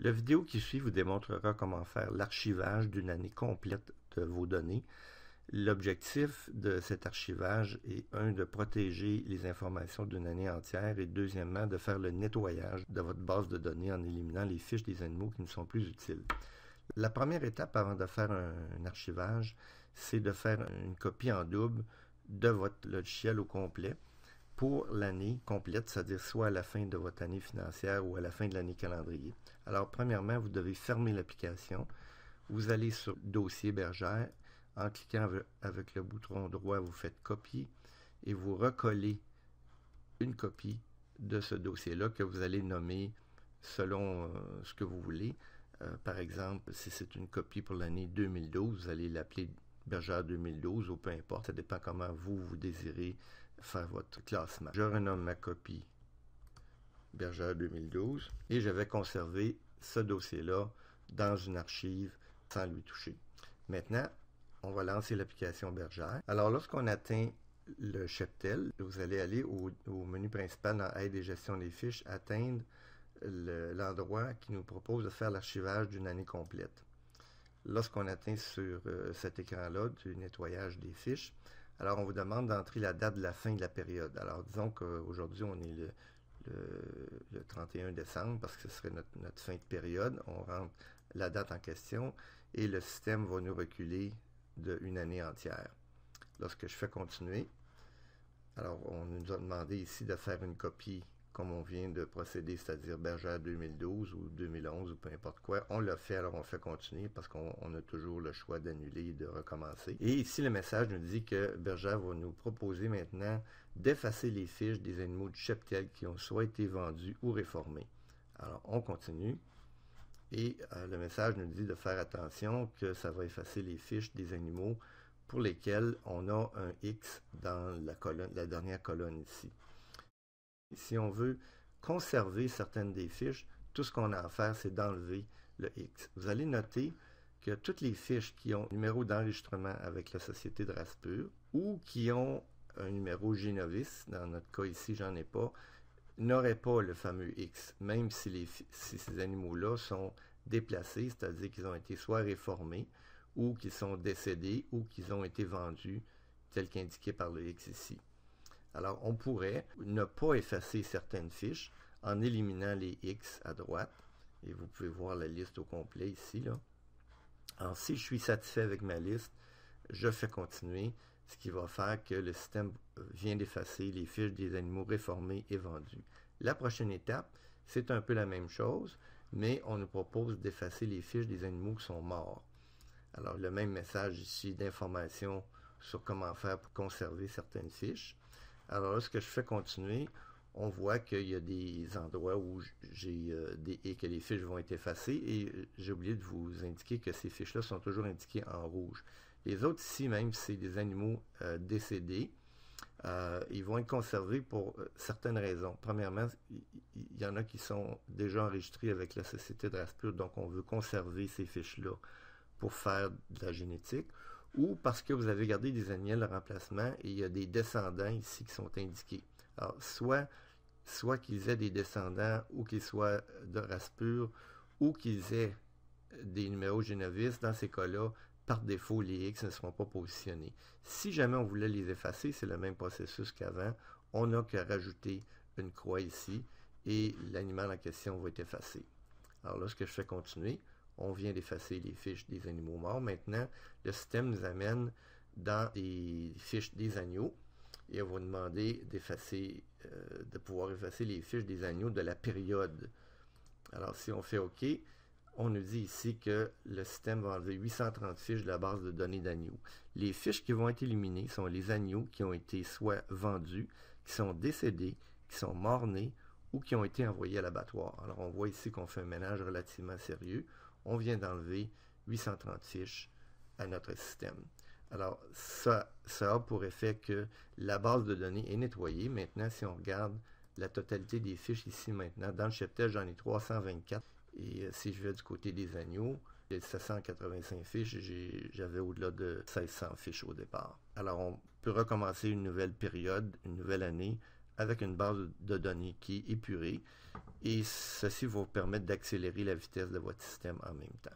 La vidéo qui suit vous démontrera comment faire l'archivage d'une année complète de vos données. L'objectif de cet archivage est, de protéger les informations d'une année entière et deuxièmement, de faire le nettoyage de votre base de données en éliminant les fiches des animaux qui ne sont plus utiles. La première étape avant de faire un archivage, c'est de faire une copie en double de votre logiciel au complet pour l'année complète, c'est-à-dire soit à la fin de votre année financière ou à la fin de l'année calendrier. Alors, premièrement, vous devez fermer l'application. Vous allez sur Dossier Bergère. En cliquant avec le bouton droit, vous faites Copier et vous recollez une copie de ce dossier-là que vous allez nommer selon ce que vous voulez. Par exemple, si c'est une copie pour l'année 2012, vous allez l'appeler Bergère 2012 ou peu importe, ça dépend comment vous désirez faire votre classement. Je renomme ma copie Bergère 2012 et je vais conserver ce dossier-là dans une archive sans lui toucher. Maintenant, on va lancer l'application Bergère. Alors, lorsqu'on atteint le cheptel, vous allez aller au menu principal dans Aide et gestion des fiches, atteindre l'endroit qui nous propose de faire l'archivage d'une année complète. Lorsqu'on atteint sur cet écran-là du nettoyage des fiches, alors on vous demande d'entrer la date de la fin de la période. Alors disons qu'aujourd'hui on est le 31 décembre parce que ce serait notre fin de période. On rentre la date en question et le système va nous reculer d'une année entière. Lorsque je fais continuer, alors on nous a demandé ici de faire une copie comme on vient de procéder, c'est-à-dire Bergère 2012 ou 2011 ou peu importe quoi. On l'a fait, alors on fait continuer parce qu'on a toujours le choix d'annuler et de recommencer. Et ici, le message nous dit que Bergère va nous proposer maintenant d'effacer les fiches des animaux du cheptel qui ont soit été vendus ou réformés. Alors, on continue. Et le message nous dit de faire attention que ça va effacer les fiches des animaux pour lesquels on a un X dans la dernière colonne ici. Si on veut conserver certaines des fiches, tout ce qu'on a à faire, c'est d'enlever le X. Vous allez noter que toutes les fiches qui ont un numéro d'enregistrement avec la Société de race pure ou qui ont un numéro Génovis, dans notre cas ici, j'en ai pas, n'auraient pas le fameux X, même si ces animaux-là sont déplacés, c'est-à-dire qu'ils ont été soit réformés ou qu'ils sont décédés ou qu'ils ont été vendus, tel qu'indiqué par le X ici. Alors, on pourrait ne pas effacer certaines fiches en éliminant les X à droite. Et vous pouvez voir la liste au complet ici, là. Alors, si je suis satisfait avec ma liste, je fais continuer, ce qui va faire que le système vient d'effacer les fiches des animaux réformés et vendus. La prochaine étape, c'est un peu la même chose, mais on nous propose d'effacer les fiches des animaux qui sont morts. Alors, le même message ici d'information sur comment faire pour conserver certaines fiches. Alors, lorsque je fais continuer, on voit qu'il y a des endroits où et que les fiches vont être effacées et j'ai oublié de vous indiquer que ces fiches-là sont toujours indiquées en rouge. Les autres ici, même si c'est des animaux décédés, ils vont être conservés pour certaines raisons. Premièrement, il y en a qui sont déjà enregistrés avec la Société de race pure, donc on veut conserver ces fiches-là pour faire de la génétique, ou parce que vous avez gardé des annuels de remplacement et il y a des descendants ici qui sont indiqués. Alors, soit qu'ils aient des descendants ou qu'ils soient de race pure ou qu'ils aient des numéros Génovis, dans ces cas-là, par défaut, les X ne seront pas positionnés. Si jamais on voulait les effacer, c'est le même processus qu'avant. On n'a qu'à rajouter une croix ici et l'animal en question va être effacé. Alors, lorsque je fais continuer, on vient d'effacer les fiches des animaux morts. Maintenant, le système nous amène dans les fiches des agneaux et on va demander de pouvoir effacer les fiches des agneaux de la période. Alors, si on fait OK, on nous dit ici que le système va enlever 830 fiches de la base de données d'agneaux. Les fiches qui vont être éliminées sont les agneaux qui ont été soit vendus, qui sont décédés, qui sont morts-nés ou qui ont été envoyés à l'abattoir. Alors, on voit ici qu'on fait un ménage relativement sérieux. On vient d'enlever 830 fiches à notre système. Alors, ça a pour effet que la base de données est nettoyée. Maintenant, si on regarde la totalité des fiches ici maintenant, dans le cheptel, j'en ai 324. Et si je vais du côté des agneaux, j'ai 785 fiches et j'avais au-delà de 1600 fiches au départ. Alors, on peut recommencer une nouvelle période, une nouvelle année, avec une base de données qui est épurée, et ceci va vous permettre d'accélérer la vitesse de votre système en même temps.